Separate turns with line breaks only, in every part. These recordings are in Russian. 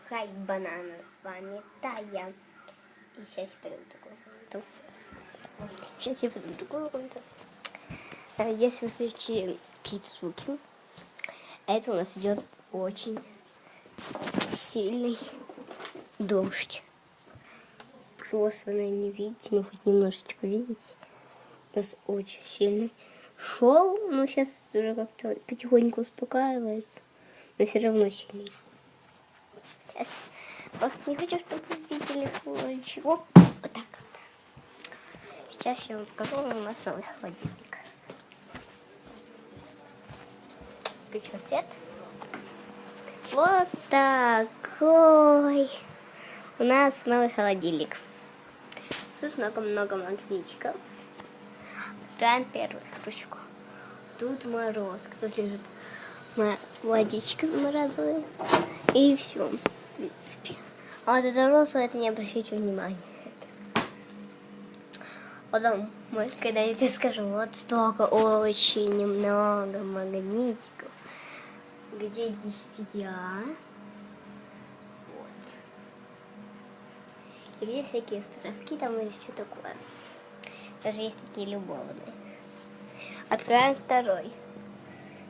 Хай банана, с вами Тая. И сейчас я пойду в другую комнату. Если вы слышите какие-то звуки, это у нас идет очень сильный дождь. Просто вы, наверное, не видите, но хоть немножечко видите. У нас очень сильный шел, но сейчас уже как-то потихоньку успокаивается, но все равно сильный. Сейчас просто не хочу, чтобы вы видели чего. Вот так вот. Сейчас я вам покажу, у нас новый холодильник. Включу свет. Вот такой у нас новый холодильник. Тут много-много магнитиков. Открываем первую крышку. Тут мороз. Тут лежит моя водичка замораживается. И все, в принципе. А вот это розовое, это не обращайте внимания. Потом, когда я тебе скажу, вот столько, очень много магнитиков. Где есть я. Вот. И где всякие островки, там и все такое. Даже есть такие любовные. Открываем второй.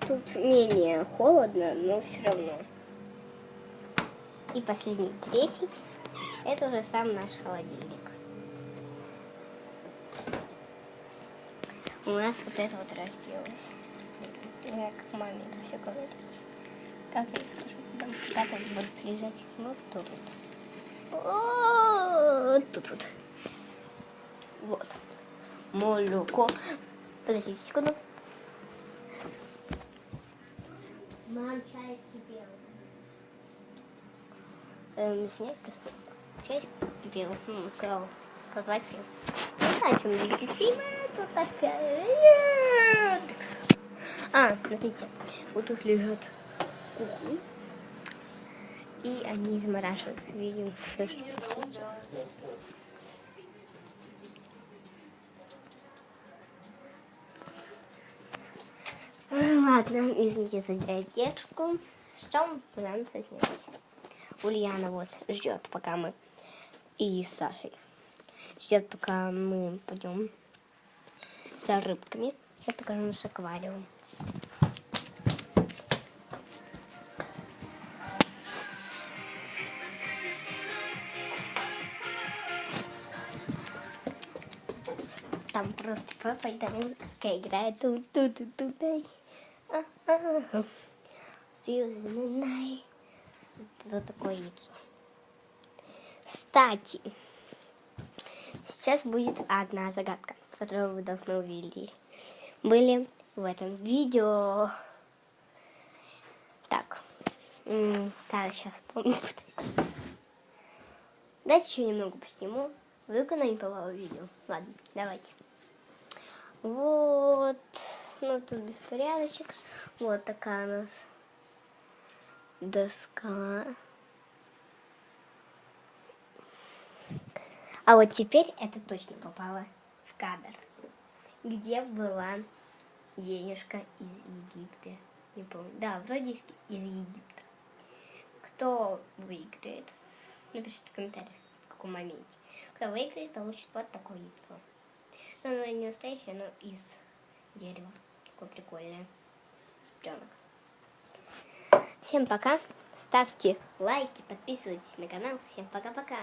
Тут менее холодно, но все равно. И последний, третий. Это уже сам наш холодильник. У нас вот это вот разбилось. Я как маме это все говорит. Как я скажу? Как они будут лежать? Вот тут вот. Тут вот. Вот. Молоко. Подождите секунду. Мам, чай скипел. Снег просто. Чай скипел. Сказал позвать ее. Не знаю, что мне видите. Вот такая. Смотрите. Вот тут лежат куклы. И они замораживаются. Видим, что течет. Ладно, извините за задержку. Что мы пытаемся снять? Ульяна вот ждет, пока мы и с Сашей ждет, пока мы пойдем за рыбками. Я покажу наш аквариум. Там просто папа и там музыка играет. Тут-тут-тут-дай. Это такое яйцо. Кстати, сейчас будет одна загадка, которую вы давно увидели. Были в этом видео. Так, сейчас вспомню. Дайте еще немного посниму. Вдруг она не попала в видео. Ладно, давайте. Вот. Ну, тут беспорядочек. Вот такая у нас доска. А вот теперь это точно попало в кадр. Где была денежка из Египта? Не помню. Да, вроде из Египта. Кто выиграет? Напишите в комментариях, в каком моменте. Кто выиграет, получит вот такое яйцо. Но оно не настоящее, оно из дерева. Такое прикольное. Цыпленок. Всем пока. Ставьте лайки, подписывайтесь на канал. Всем пока-пока.